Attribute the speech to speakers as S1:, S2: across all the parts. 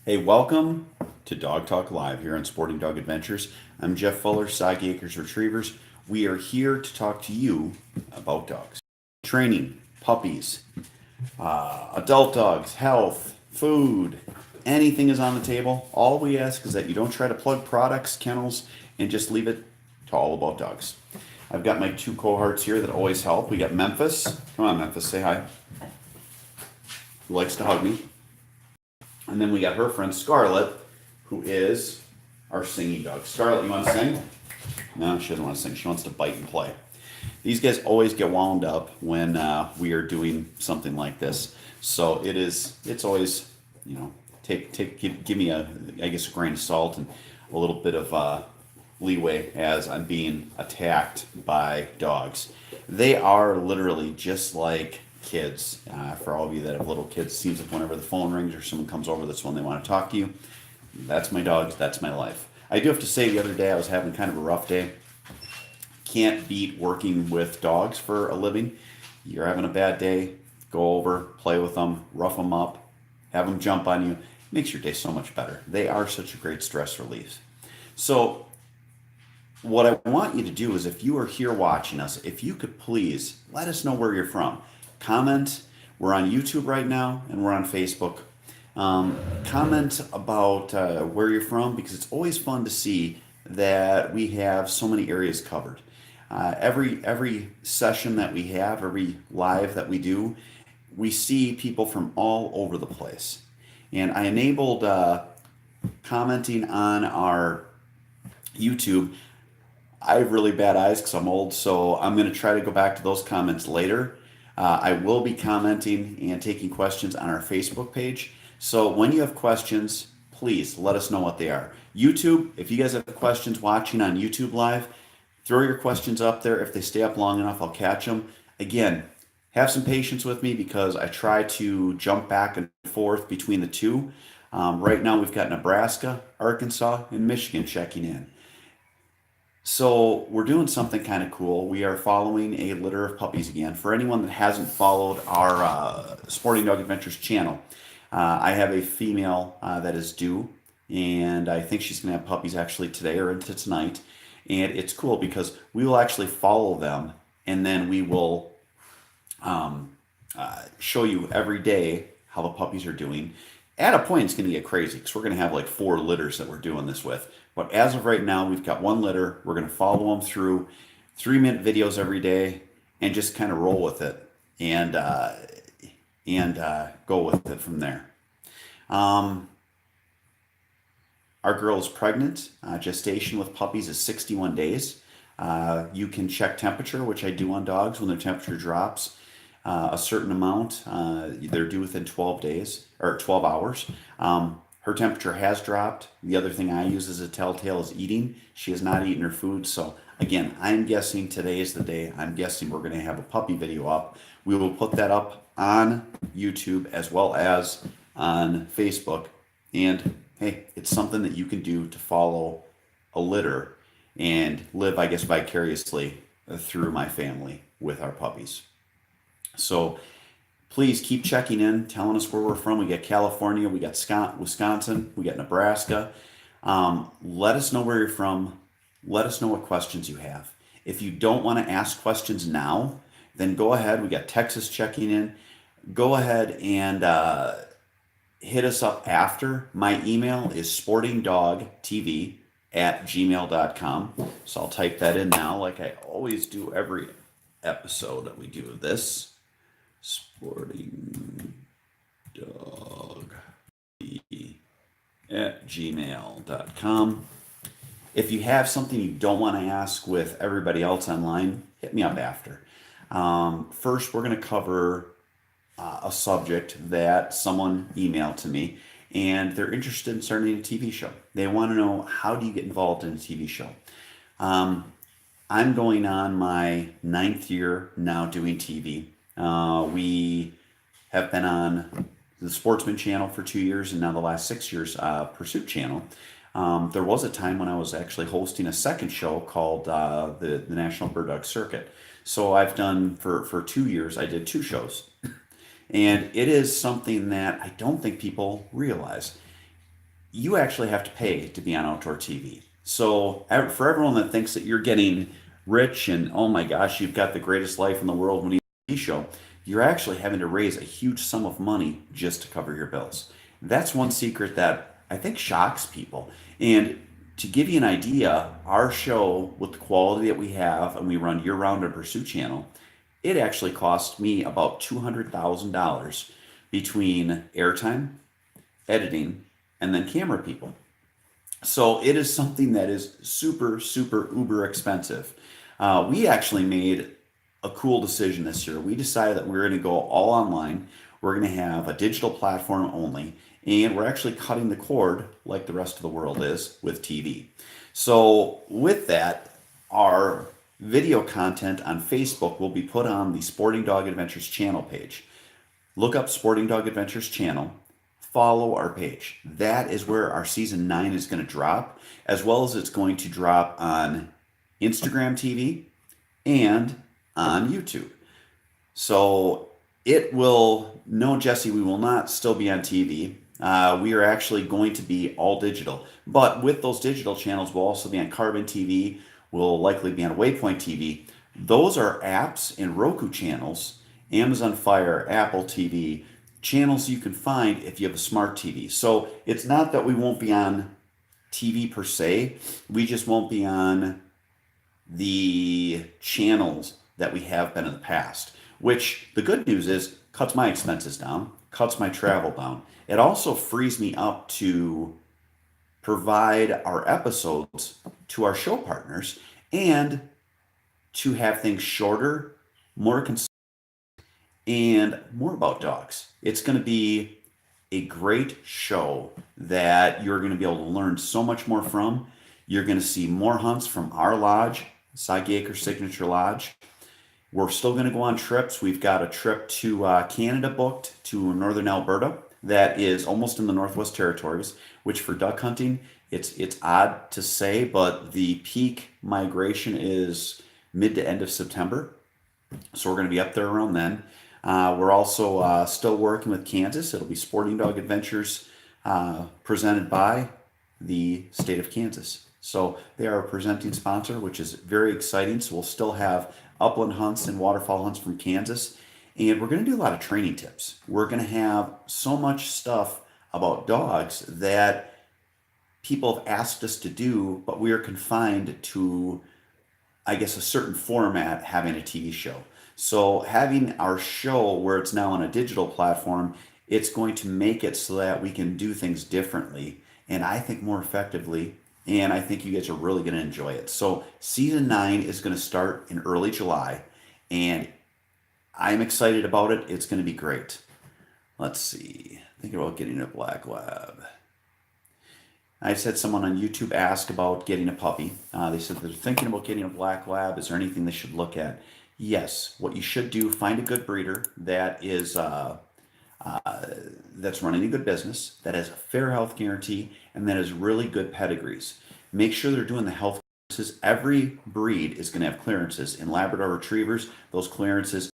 S1: Hey, welcome to Dog Talk Live here on Sporting Dog Adventures. I'm Jeff Fuller, Soggy Acres Retrievers. We are here to talk to you about dogs. Training, puppies, adult dogs, health, food, anything is on the table. All we ask is that you don't try to plug products, kennels, and just leave it to all about dogs. I've got my two cohorts here that always help. We got Memphis. Come on, Memphis, say hi. Who likes to hug me. And then we got her friend Scarlett, who is our singing dog. Scarlett, you want to sing? No, she doesn't want to sing. She wants to bite and play. These guys always get wound up when we are doing something like this. So it's always, give me I guess, a grain of salt and a little bit of leeway as I'm being attacked by dogs. They are literally just like kids. For all of you that have little kids, it seems like whenever the phone rings or someone comes over, that's when they want to talk to you. That's my dogs. That's my life. I do have to say, the other day I was having kind of a rough day. Can't beat working with dogs for a living. You're having a bad day, go over, play with them, rough them up, have them jump on you. It makes your day so much better. They are such a great stress relief. So what I want you to do is, if you are here watching us, if you could please let us know where you're from. Comment. We're on YouTube right now, and we're on Facebook. Comment about where you're from, because it's always fun to see that we have so many areas covered. Every session that we have, every live that we do, we see people from all over the place. And I enabled commenting on our YouTube. I have really bad eyes because I'm old, so I'm going to try to go back to those comments later. I will be commenting and taking questions on our Facebook page. So when you have questions, please let us know what they are. YouTube, if you guys have questions watching on YouTube Live, throw your questions up there. If they stay up long enough, I'll catch them. Again, have some patience with me because I try to jump back and forth between the two. Right now, we've got Nebraska, Arkansas, and Michigan checking in. So we're doing something kind of cool. We are following a litter of puppies again. For anyone that hasn't followed our Sporting Dog Adventures channel, I have a female that is due, and I think she's going to have puppies actually today or into tonight. And it's cool because we will actually follow them, and then we will show you every day how the puppies are doing. At a point, it's going to get crazy because we're going to have like 4 litters that we're doing this with. But as of right now, we've got 1 litter. We're going to follow them through 3-minute videos every day and just kind of roll with it and go with it from there. Our girl is pregnant. Gestation with puppies is 61 days. You can check temperature, which I do on dogs when their temperature drops a certain amount. They're due within 12 days or 12 hours. Her temperature has dropped. The other thing I use as a telltale is eating. She has not eaten her food. So again, I'm guessing today is the day. I'm guessing we're going to have a puppy video up. We will put that up on YouTube as well as on Facebook. And hey, it's something that you can do to follow a litter and live, I guess, vicariously through my family with our puppies. So please keep checking in, telling us where we're from. We got California, we got Wisconsin, we got Nebraska. Let us know where you're from. Let us know what questions you have. If you don't want to ask questions now, then go ahead. We got Texas checking in. Go ahead and hit us up after. My email is sportingdogtv@gmail.com. So I'll type that in now like I always do every episode that we do of this. sportingdog@gmail.com. If you have something you don't want to ask with everybody else online, hit me up after. First, we're going to cover a subject that someone emailed to me, and they're interested in starting a TV show. They want to know, how do you get involved in a TV show? I'm going on my 9th year now doing TV. We have been on the Sportsman channel for 2 years, and now the last 6 years, Pursuit channel. There was a time when I was actually hosting a second show called the National Bird Dog Circuit. So I've done, for 2 years, I did 2 shows. And it is something that I don't think people realize. you actually have to pay to be on outdoor TV. So for everyone that thinks that you're getting rich and oh my gosh, you've got the greatest life in the world when you do a TV show, you're actually having to raise a huge sum of money just to cover your bills. That's one secret that I think shocks people. And to give you an idea, our show with the quality that we have, and we run year round on Pursuit Channel, it actually cost me about $200,000 between airtime, editing, and then camera people. So it is something that is super, super uber expensive. We actually made a cool decision this year. We decided that we're going to go all online. We're going to have a digital platform only, and we're actually cutting the cord like the rest of the world is with TV. So with that, our video content on Facebook will be put on the Sporting Dog Adventures channel page. Look up Sporting Dog Adventures channel, follow our page. That is where our season 9 is going to drop, as well as it's going to drop on Instagram TV and on YouTube. So it will, no, Jesse, we will not still be on TV. We are actually going to be all digital. But with those digital channels, we'll also be on Carbon TV. We'll likely be on Waypoint TV. Those are apps and Roku channels, Amazon Fire, Apple TV, channels you can find if you have a smart TV. So it's not that we won't be on TV per se. We just won't be on the channels that we have been in the past, which the good news is cuts my expenses down, cuts my travel down. It also frees me up to provide our episodes to our show partners and to have things shorter, more concise, and more about dogs. It's going to be a great show that you're going to be able to learn so much more from. You're going to see more hunts from our lodge, Soggy Acres Signature Lodge. We're still going to go on trips. We've got a trip to Canada booked, to northern Alberta, that is almost in the Northwest Territories, which for duck hunting, it's odd to say, but the peak migration is mid to end of September. So we're going to be up there around then. We're also still working with Kansas. It'll be Sporting Dog Adventures presented by the state of Kansas. So they are a presenting sponsor, which is very exciting. So we'll still have upland hunts and waterfowl hunts from Kansas. And we're going to do a lot of training tips. We're going to have so much stuff about dogs that people have asked us to do, but we are confined to, I guess, a certain format, having a TV show. So having our show where it's now on a digital platform, it's going to make it so that we can do things differently and I think more effectively. And I think you guys are really going to enjoy it. So season 9 is going to start in early July, and I'm excited about it. It's going to be great. Let's see. Thinking about getting a black lab. I just had someone on YouTube ask about getting a puppy. They said they're thinking about getting a black lab. Is there anything they should look at? Yes. What you should do, find a good breeder that is that's running a good business, that has a fair health guarantee, and that has really good pedigrees. Make sure they're doing the health clearances. Every breed is going to have clearances. In Labrador Retrievers, those clearances: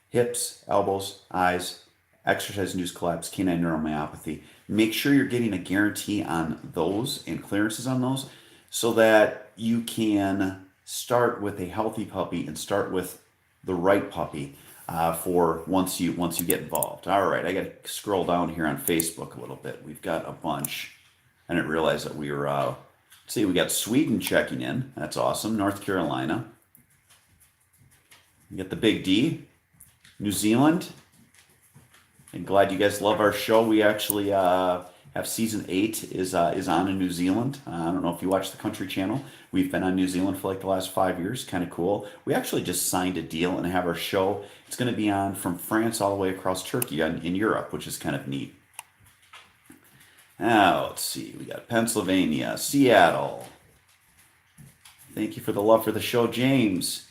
S1: hips, elbows, eyes, exercise-induced collapse, canine neuromyopathy. Make sure you're getting a guarantee on those and clearances on those so that you can start with a healthy puppy and start with the right puppy for once you get involved. All right, I got to scroll down here on Facebook a little bit. We've got a bunch. I didn't realize that we were, let's see, we got Sweden checking in. That's awesome. North Carolina. We got the Big D. New Zealand. I'm glad you guys love our show. We actually have season 8 is on in New Zealand. I don't know if you watch the Country Channel. We've been on New Zealand for like the last 5 years. Kind of cool. We actually just signed a deal and have our show. It's going to be on from France all the way across Turkey in Europe, which is kind of neat. Now, let's see. We got Pennsylvania, Seattle. Thank you for the love for the show, James.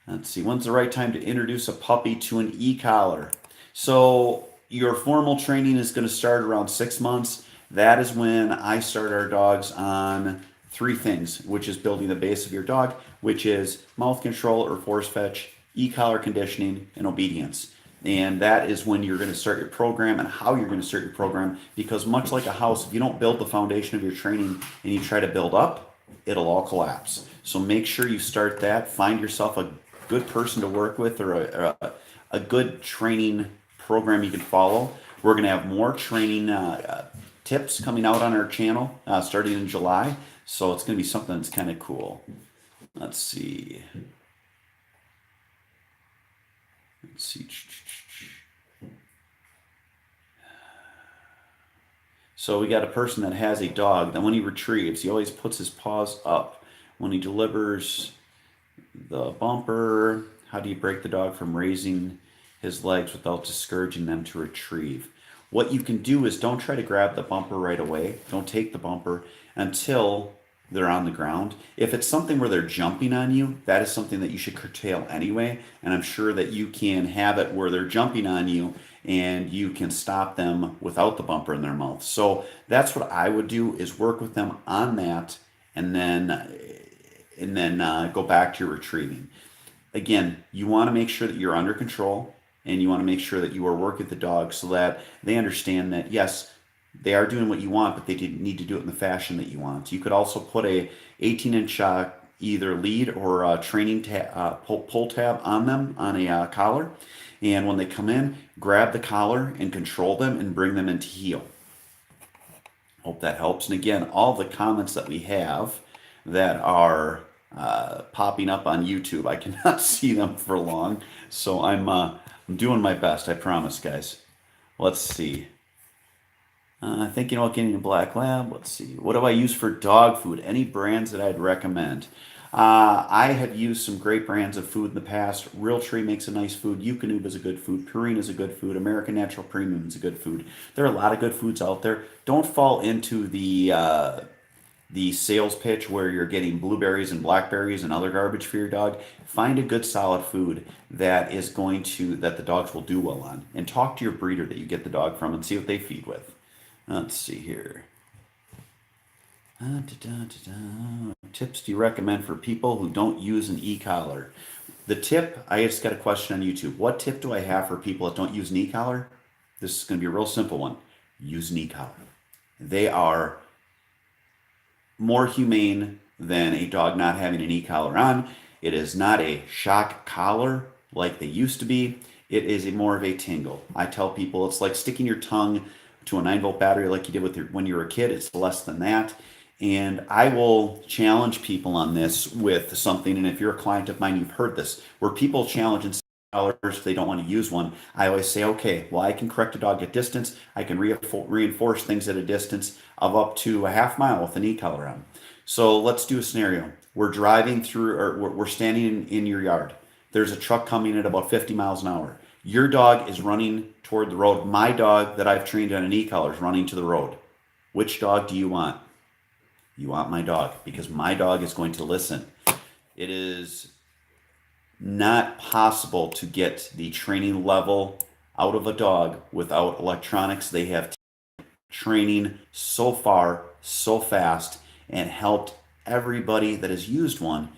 S1: Let's see. When's the right time to introduce a puppy to an e-collar? So your formal training is going to start around 6 months. That is when I start our dogs on 3 things, which is building the base of your dog, which is mouth control or force fetch, e-collar conditioning, and obedience. And that is when you're going to start your program and how you're going to start your program. Because much like a house, if you don't build the foundation of your training and you try to build up, it'll all collapse. So make sure you start that. Find yourself a good person to work with, or a good training program you can follow. We're going to have more training tips coming out on our channel starting in July. So it's going to be something that's kind of cool. Let's see. Let's see. So we got a person that has a dog that when he retrieves, he always puts his paws up. When he delivers the bumper, how do you break the dog from raising his legs without discouraging them to retrieve? What you can do is don't try to grab the bumper right away. Don't take the bumper until they're on the ground. If it's something where they're jumping on you, that is something that you should curtail anyway. And I'm sure that you can have it where they're jumping on you and you can stop them without the bumper in their mouth. So that's what I would do, is work with them on that, and then go back to your retrieving. Again, you want to make sure that you're under control, and you want to make sure that you are working with the dog so that they understand that, yes, they are doing what you want, but they need to do it in the fashion that you want. You could also put a 18-inch either lead or a training pull tab on them on a collar. And when they come in, grab the collar and control them and bring them into heel. Hope that helps. And again, all the comments that we have that are popping up on YouTube, I cannot see them for long. So I'm doing my best, I promise, guys. Let's see. Thinking about getting a black lab. Let's see. What do I use for dog food? Any brands that I'd recommend? I have used some great brands of food in the past. Realtree makes a nice food. Eukanuba is a good food. Purina is a good food. American Natural Premium is a good food. There are a lot of good foods out there. Don't fall into the sales pitch where you're getting blueberries and blackberries and other garbage for your dog. Find a good solid food that the dogs will do well on, and talk to your breeder that you get the dog from and see what they feed with. Let's see here. Tips do you recommend for people who don't use an e-collar? The tip, I just got a question on YouTube. What tip do I have for people that don't use an e-collar? This is going to be a real simple one. Use an e-collar. They are more humane than a dog not having an e-collar on. It is not a shock collar like they used to be. It is more of a tingle. I tell people it's like sticking your tongue to a 9-volt battery like you did when you were a kid. It's less than that. And I will challenge people on this with something. And if you're a client of mine, you've heard this, where people challenge and if they don't want to use one. I always say, okay, well, I can correct a dog at distance. I can reinforce things at a distance of up to a half mile with an e-collar on. So let's do a scenario. We're driving through, or we're standing in your yard. There's a truck coming at about 50 miles an hour. Your dog is running toward the road. My dog that I've trained on an e-collar is running to the road. Which dog do you want? You want my dog, because my dog is going to listen. It is not possible to get the training level out of a dog without electronics. They have training so far, so fast, and helped everybody that has used one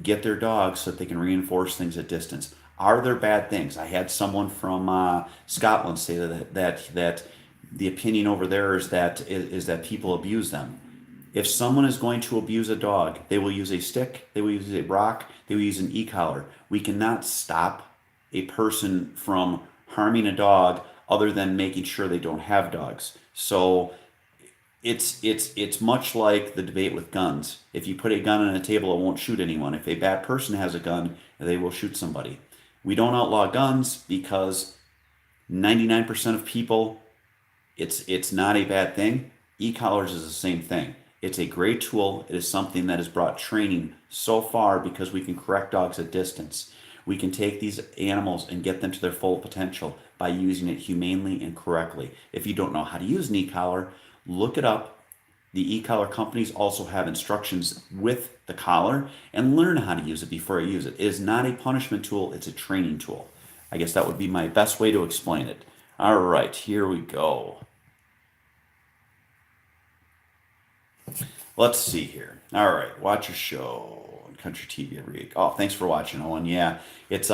S1: get their dogs so that they can reinforce things at distance. Are there bad things? I had someone from Scotland say that the opinion over there is that people abuse them. If someone is going to abuse a dog, they will use a stick, they will use a rock, they will use an e-collar. We cannot stop a person from harming a dog other than making sure they don't have dogs. So it's much like the debate with guns. If you put a gun on a table, it won't shoot anyone. If a bad person has a gun, they will shoot somebody. We don't outlaw guns because 99% of people, it's not a bad thing. E-collars is the same thing. It's a great tool. It is something that has brought training so far because we can correct dogs at distance. We can take these animals and get them to their full potential by using it humanely and correctly. If you don't know how to use an e-collar, look it up. The e-collar companies also have instructions with the collar, and learn how to use it before you use it. It is not a punishment tool, it's a training tool. I guess that would be my best way to explain it. All right, here we go. Let's see here. All right, watch your show on Country TV every week. Oh, thanks for watching, Owen. Yeah, it's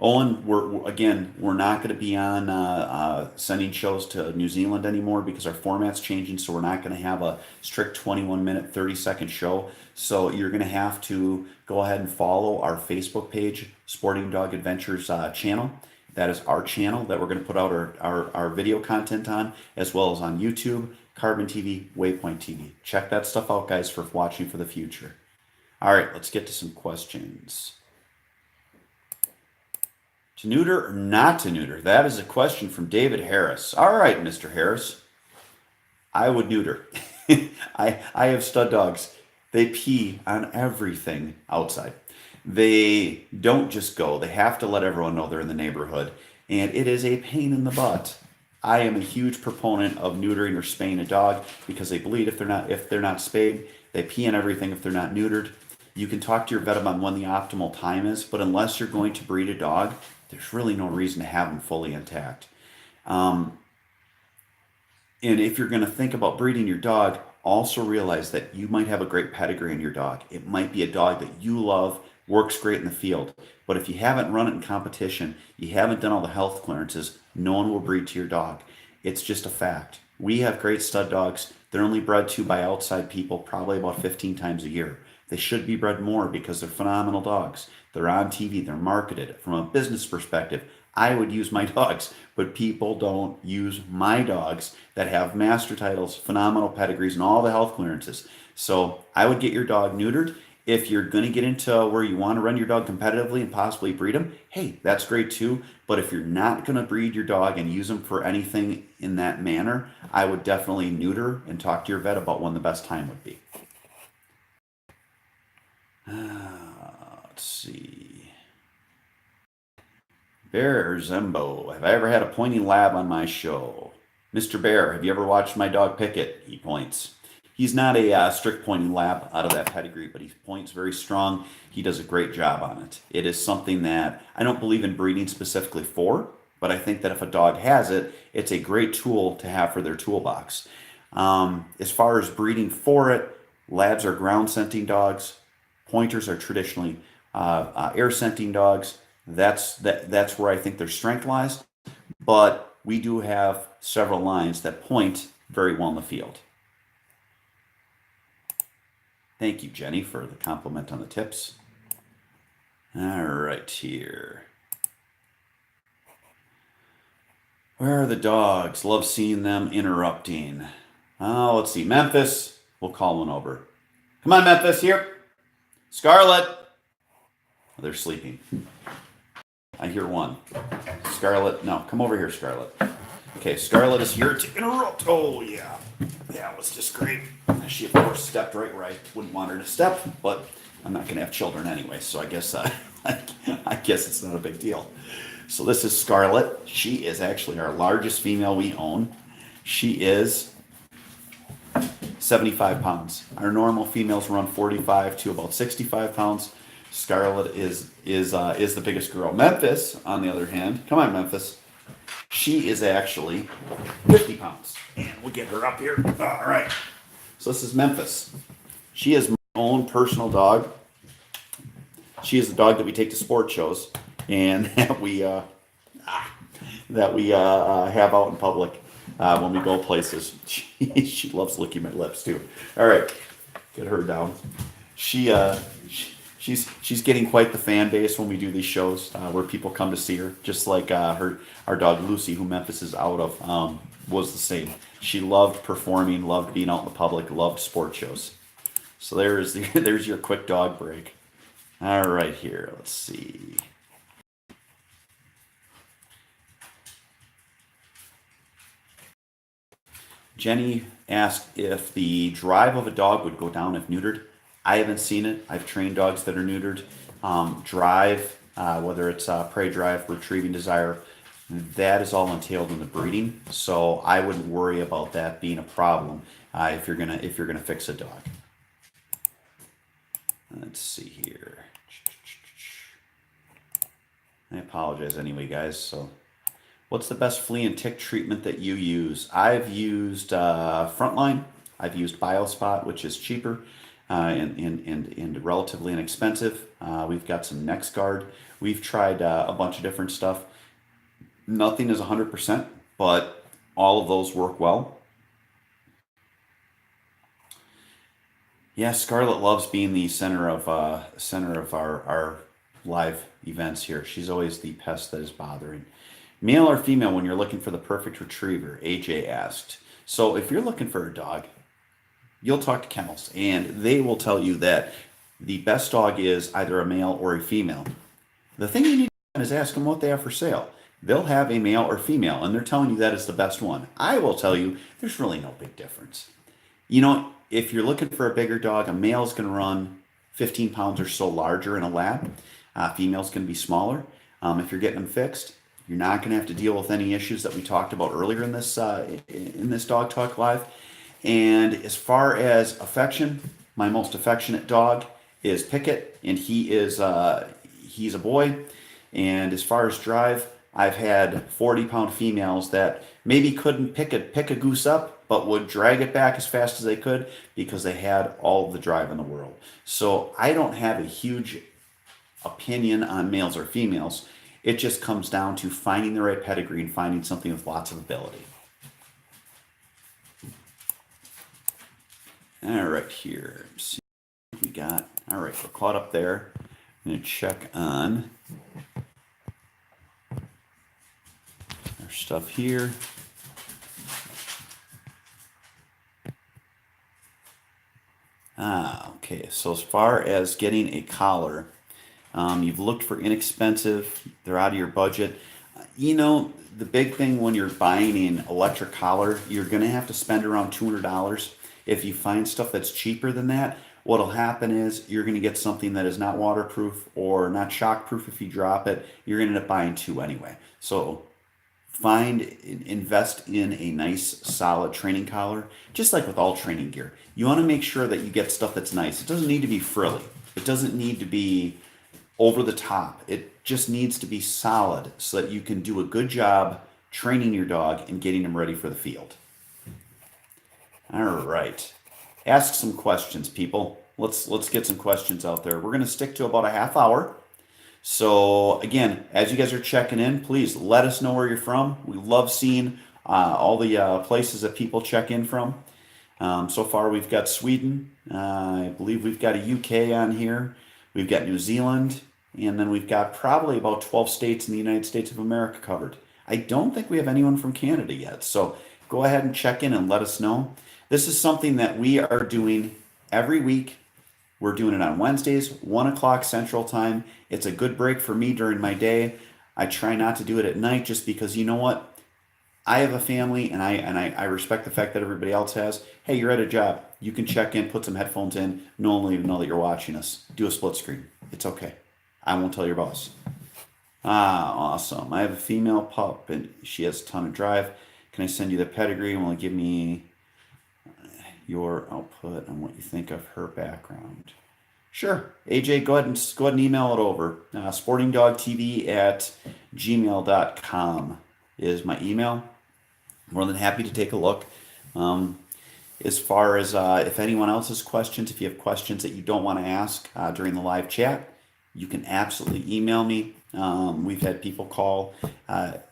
S1: Owen, we're not going to be on sending shows to New Zealand anymore because our format's changing. So we're not going to have a strict 21-minute, 30-second show. So you're going to have to go ahead and follow our Facebook page, Sporting Dog Adventures channel. That is our channel that we're going to put out our video content on, as well as on YouTube, Carbon TV, Waypoint TV. Check that stuff out, guys, for watching for the future. All right, let's get to some questions. To neuter or not to neuter? That is a question from David Harris. All right, Mr. Harris. I would neuter. I have stud dogs. They pee on everything outside. They don't just go. They have to let everyone know they're in the neighborhood. And it is a pain in the butt. I am a huge proponent of neutering or spaying a dog because they bleed if they're not spayed. They pee on everything if they're not neutered. You can talk to your vet about when the optimal time is, but unless you're going to breed a dog, there's really no reason to have them fully intact. And if you're going to think about breeding your dog, also realize that you might have a great pedigree in your dog. It might be a dog that you love, works great in the field. But if you haven't run it in competition, you haven't done all the health clearances, no one will breed to your dog. It's just a fact. We have great stud dogs. They're only bred to by outside people probably about 15 times a year. They should be bred more because they're phenomenal dogs. They're on TV, they're marketed. From a business perspective, I would use my dogs, but people don't use my dogs that have master titles, phenomenal pedigrees, and all the health clearances. So I would get your dog neutered. If you're going to get into where you want to run your dog competitively and possibly breed them, hey, that's great too. But if you're not going to breed your dog and use them for anything in that manner, I would definitely neuter and talk to your vet about when the best time would be. Let's see. Bear Zembo, have I ever had a pointing lab on my show? Mr. Bear, have you ever watched my dog Pickett? He points. He's not a strict pointing lab out of that pedigree, but he points very strong. He does a great job on it. It is something that I don't believe in breeding specifically for, but I think that if a dog has it, it's a great tool to have for their toolbox. As far as breeding for it, labs are ground scenting dogs. Pointers are traditionally air scenting dogs. That's where I think their strength lies. But we do have several lines that point very well in the field. Thank you, Jenny, for the compliment on the tips. All right, here. Where are the dogs? Love seeing them interrupting. Oh, let's see. Memphis. We'll call one over. Come on, Memphis, here. Scarlet. Oh, they're sleeping. I hear one. Scarlet. No, come over here, Scarlet. Okay, Scarlet is here to interrupt. Oh, yeah. Yeah, it was just great. She, of course, stepped right where I wouldn't want her to step, but I'm not going to have children anyway, so I guess I guess it's not a big deal. So this is Scarlet. She is actually our largest female we own. She is 75 pounds. Our normal females run 45 to about 65 pounds. Scarlet is the biggest girl. Memphis, on the other hand, come on, Memphis. She is actually 50 pounds. And we'll get her up here. All right. So this is Memphis. She is my own personal dog. She is the dog that we take to sport shows and that we have out in public when we go places. She loves licking my lips too. All right, get her down. She's getting quite the fan base when we do these shows where people come to see her. Just like our dog Lucy, who Memphis is out of, was the same. She loved performing, loved being out in the public, loved sport shows. So there's your quick dog break. All right, here, let's see. Jenny asked if the drive of a dog would go down if neutered. I haven't seen it. I've trained dogs that are neutered. Drive, whether it's prey drive, retrieving desire, that is all entailed in the breeding. So I wouldn't worry about that being a problem if you're gonna fix a dog. Let's see here. I apologize anyway, guys. So, what's the best flea and tick treatment that you use? I've used Frontline. I've used Biospot, which is cheaper. and relatively inexpensive. We've got some NextGuard. We've tried a bunch of different stuff. Nothing is 100%, but all of those work well. Yeah, Scarlett loves being the center of our live events here. She's always the pest that is bothering. Male or female when you're looking for the perfect retriever? AJ asked. So if you're looking for a dog, you'll talk to kennels, and they will tell you that the best dog is either a male or a female. The thing you need to do is ask them what they have for sale. They'll have a male or female, and they're telling you that is the best one. I will tell you, there's really no big difference. You know, if you're looking for a bigger dog, a male is going to run 15 pounds or so larger in a lab. Female's going to be smaller. If you're getting them fixed, you're not going to have to deal with any issues that we talked about earlier in this Dog Talk Live. And as far as affection, my most affectionate dog is Pickett, and he's a boy. And as far as drive, I've had 40-pound females that maybe couldn't pick a goose up, but would drag it back as fast as they could because they had all the drive in the world. So I don't have a huge opinion on males or females. It just comes down to finding the right pedigree and finding something with lots of ability. All right, here. Let's see what we got. All right, we're caught up there. I'm going to check on our stuff here. Okay. So as far as getting a collar, you've looked for inexpensive. They're out of your budget. You know, the big thing when you're buying an electric collar, you're going to have to spend around $200. If you find stuff that's cheaper than that, what'll happen is you're going to get something that is not waterproof or not shockproof if you drop it. You're going to end up buying two anyway. So invest in a nice solid training collar, just like with all training gear. You want to make sure that you get stuff that's nice. It doesn't need to be frilly. It doesn't need to be over the top. It just needs to be solid so that you can do a good job training your dog and getting him ready for the field. All right. Ask some questions, people. Let's get some questions out there. We're going to stick to about a half hour. So again, as you guys are checking in, please let us know where you're from. We love seeing all the places that people check in from. So far, we've got Sweden. I believe we've got a UK on here. We've got New Zealand. And then we've got probably about 12 states in the United States of America covered. I don't think we have anyone from Canada yet. So go ahead and check in and let us know. This is something that we are doing every week. We're doing it on Wednesdays, 1 o'clock Central Time. It's a good break for me during my day. I try not to do it at night just because, you know what? I have a family, and I respect the fact that everybody else has. Hey, you're at a job. You can check in, put some headphones in. No one will even know that you're watching us. Do a split screen. It's okay. I won't tell your boss. Awesome. I have a female pup, and she has a ton of drive. Can I send you the pedigree? Will it give me your output on what you think of her background? Sure. AJ, go ahead and email it over. sportingdogtv@gmail.com is my email. More than happy to take a look. As far as if anyone else has questions, if you have questions that you don't want to ask during the live chat, you can absolutely email me. We've had people call.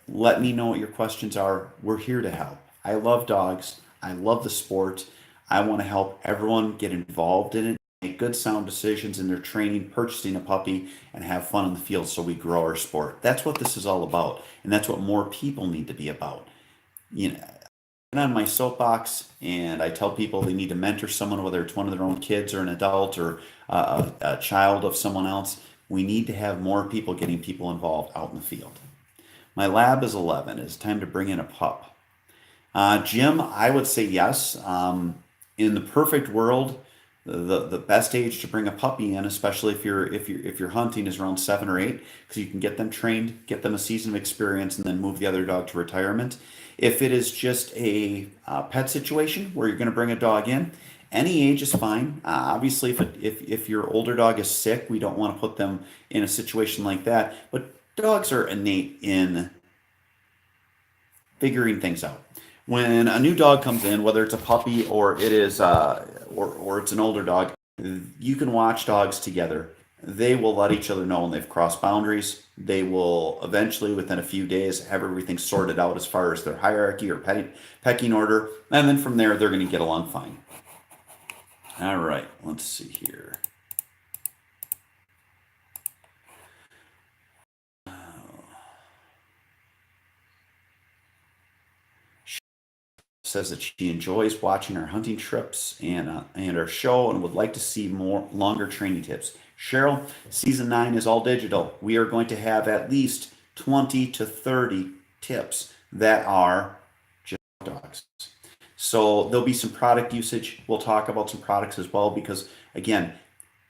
S1: Let me know what your questions are. We're here to help. I love dogs. I love the sport. I want to help everyone get involved in it, make good sound decisions in their training, purchasing a puppy, and have fun in the field so we grow our sport. That's what this is all about, and that's what more people need to be about. You know, I'm on my soapbox, and I tell people they need to mentor someone, whether it's one of their own kids or an adult or a child of someone else. We need to have more people getting people involved out in the field. My lab is 11. It's time to bring in a pup. Jim, I would say yes. In the perfect world, the best age to bring a puppy in, especially if you're hunting, is around 7 or 8, because you can get them trained, get them a season of experience, and then move the other dog to retirement. If it is just a pet situation where you're going to bring a dog in, any age is fine. Obviously, if your older dog is sick, we don't want to put them in a situation like that. But dogs are innate in figuring things out. When a new dog comes in, whether it's a puppy or it is or it's an older dog, You can watch dogs together. They will let each other know when they've crossed boundaries. They will eventually, within a few days, have everything sorted out as far as their hierarchy or pecking order. And then from there, they're going to get along fine. All right, let's see here. Says that she enjoys watching our hunting trips and our show and would like to see more longer training tips. Cheryl, season 9 is all digital. We are going to have at least 20 to 30 tips that are just dogs. So there'll be some product usage. We'll talk about some products as well because again,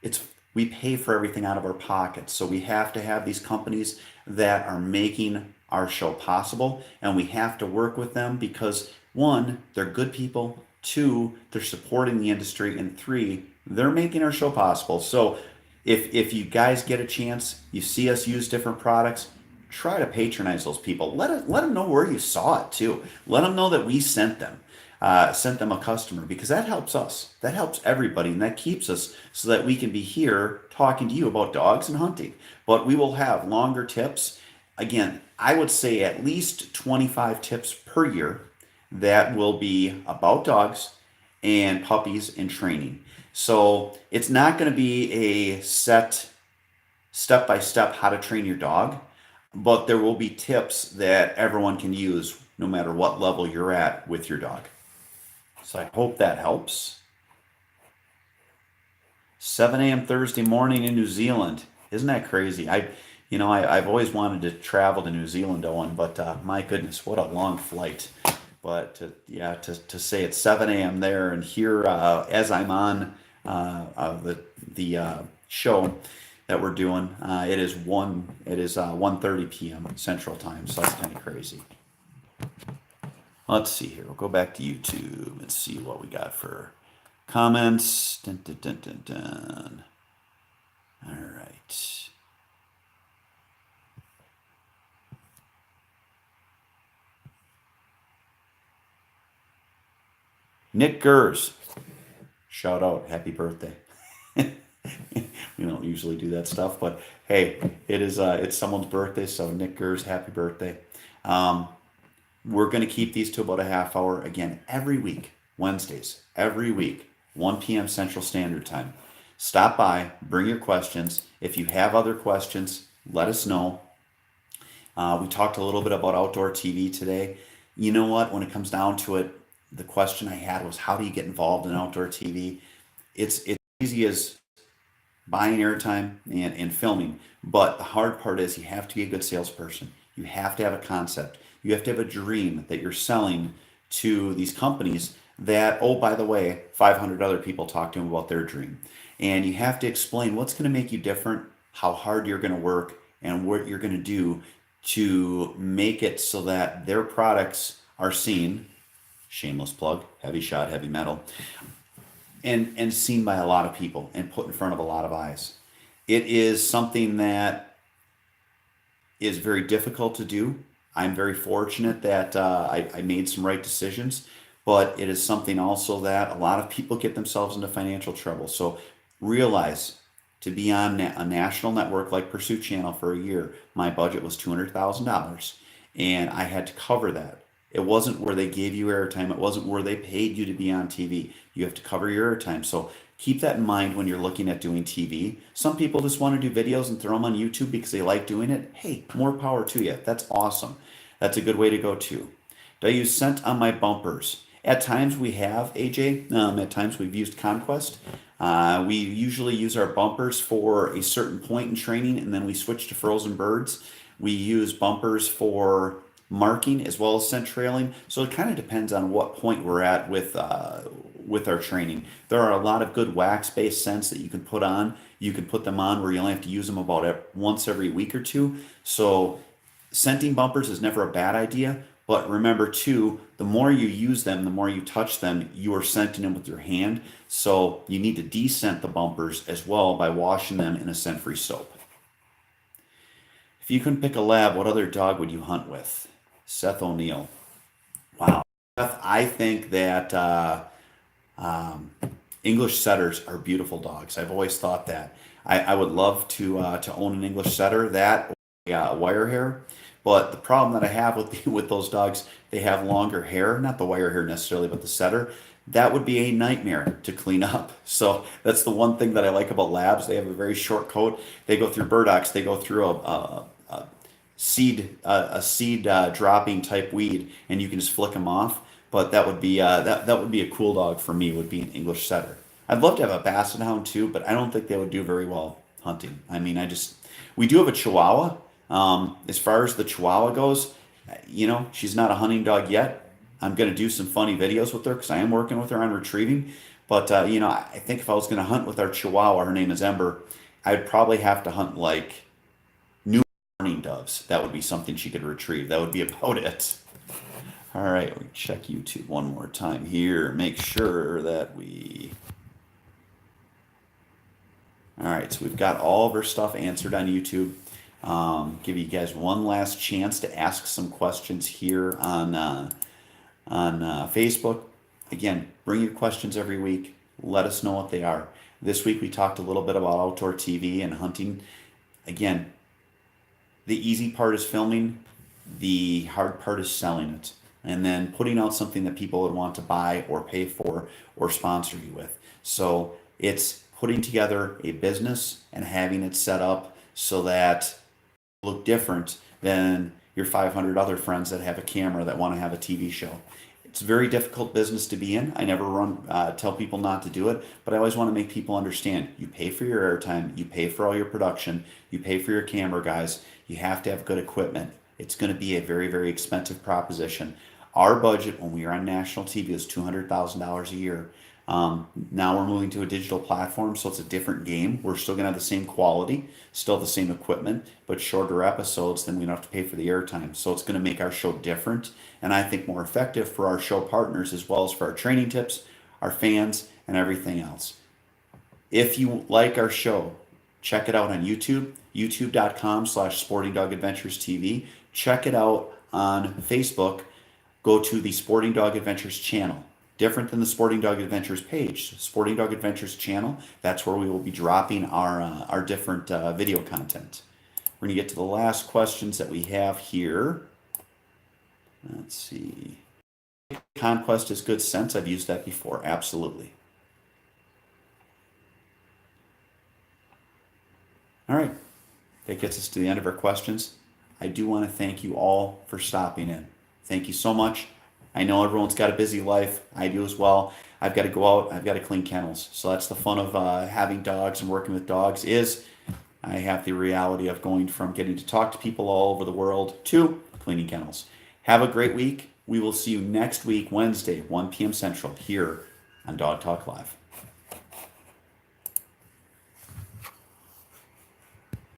S1: it's we pay for everything out of our pockets. So we have to have these companies that are making our show possible, and we have to work with them because one, they're good people, two, they're supporting the industry, and three, they're making our show possible. So if you guys get a chance, you see us use different products, try to patronize those people. Let them know where you saw it too. Let them know that we sent them a customer because that helps us. That helps everybody, and that keeps us so that we can be here talking to you about dogs and hunting. But we will have longer tips. Again, I would say at least 25 tips per year that will be about dogs and puppies and training. So it's not going to be a set step by step how to train your dog, but there will be tips that everyone can use no matter what level you're at with your dog. So I hope that helps. 7 a.m. Thursday morning in New Zealand. Isn't that crazy? I've always wanted to travel to New Zealand, Owen, but my goodness, what a long flight. But to say it's 7 a.m. there and here as I'm on the show that we're doing, it is 1:30 p.m. Central Time, so that's kind of crazy. Let's see here. We'll go back to YouTube and see what we got for comments. Dun, dun, dun, dun, dun. All right. Nick Gers. Shout out. Happy birthday. We don't usually do that stuff, but hey, it's someone's birthday, so Nick Gers, happy birthday. We're going to keep these to about a half hour again every week, Wednesdays, every week, 1 p.m. Central Standard Time. Stop by, bring your questions. If you have other questions, let us know. We talked a little bit about outdoor TV today. You know what? When it comes down to it, the question I had was, how do you get involved in outdoor TV? It's easy as buying airtime and filming, but the hard part is you have to be a good salesperson. You have to have a concept. You have to have a dream that you're selling to these companies that, oh, by the way, 500 other people talk to them about their dream. And you have to explain what's going to make you different, how hard you're going to work, and what you're going to do to make it so that their products are seen, shameless plug, heavy shot, heavy metal, and seen by a lot of people and put in front of a lot of eyes. It is something that is very difficult to do. I'm very fortunate that I made some right decisions, but it is something also that a lot of people get themselves into financial trouble. So realize to be on a national network like Pursuit Channel for a year, my budget was $200,000 and I had to cover that. It wasn't where they gave you airtime. It wasn't where they paid you to be on TV. You have to cover your airtime. So keep that in mind when you're looking at doing TV. Some people just want to do videos and throw them on YouTube because they like doing it. Hey, more power to you. That's awesome. That's a good way to go too. Do I use scent on my bumpers? At times we have, AJ. At times we've used Conquest. We usually use our bumpers for a certain point in training, and then we switch to frozen birds. We use bumpers for marking as well as scent trailing. So it kind of depends on what point we're at with our training. There are a lot of good wax-based scents that you can put on. You can put them on where you only have to use them about once every week or two. So scenting bumpers is never a bad idea. But remember too, the more you use them, the more you touch them, you are scenting them with your hand. So you need to de-scent the bumpers as well by washing them in a scent-free soap. If you couldn't pick a lab, what other dog would you hunt with? Seth O'Neill. Wow. Seth, I think that English setters are beautiful dogs. I've always thought that. I would love to own an English setter, that or a wire hair. But the problem that I have with with those dogs, they have longer hair, not the wire hair necessarily, but the setter. That would be a nightmare to clean up. So that's the one thing that I like about labs. They have a very short coat. They go through burdocks. They go through a seed dropping type weed, and you can just flick them off. But that would be that would be a cool dog for me. Would be an English setter. I'd love to have a basset hound too, but I don't think they would do very well hunting. I mean, we do have a Chihuahua. As far as the Chihuahua goes, she's not a hunting dog yet. I'm going to do some funny videos with her because I am working with her on retrieving. But I think if I was going to hunt with our Chihuahua, her name is Ember, I'd probably have to hunt like new mourning doves. That would be something she could retrieve. That would be about it. All right, we check YouTube one more time here. Make sure that we. All right, so we've got all of our stuff answered on YouTube. Give you guys one last chance to ask some questions here on Facebook. Again, bring your questions every week. Let us know what they are. This week we talked a little bit about outdoor TV and hunting. Again, the easy part is filming. The hard part is selling it. And then putting out something that people would want to buy or pay for or sponsor you with. So it's putting together a business and having it set up so that it look different than your 500 other friends that have a camera that want to have a TV show. It's a very difficult business to be in. I never tell people not to do it, but I always want to make people understand. You pay for your airtime, you pay for all your production, you pay for your camera guys, you have to have good equipment. It's going to be a very, very expensive proposition. Our budget when we were on national TV was $200,000 a year. Now we're moving to a digital platform, so it's a different game. We're still going to have the same quality, still the same equipment, but shorter episodes, then we don't have to pay for the airtime. So it's going to make our show different, and I think more effective for our show partners as well as for our training tips, our fans, and everything else. If you like our show, check it out on YouTube, youtube.com/sportingdogadventurestv. Check it out on Facebook. Go to the Sporting Dog Adventures channel. Different than the Sporting Dog Adventures page. Sporting Dog Adventures channel, that's where we will be dropping our different video content. We're going to get to the last questions that we have here. Let's see. Conquest is good sense. I've used that before. Absolutely. All right. That gets us to the end of our questions. I do want to thank you all for stopping in. Thank you so much. I know everyone's got a busy life. I do as well. I've got to go out. I've got to clean kennels. So that's the fun of having dogs and working with dogs is I have the reality of going from getting to talk to people all over the world to cleaning kennels. Have a great week. We will see you next week, Wednesday, 1 p.m. Central, here on Dog Talk Live.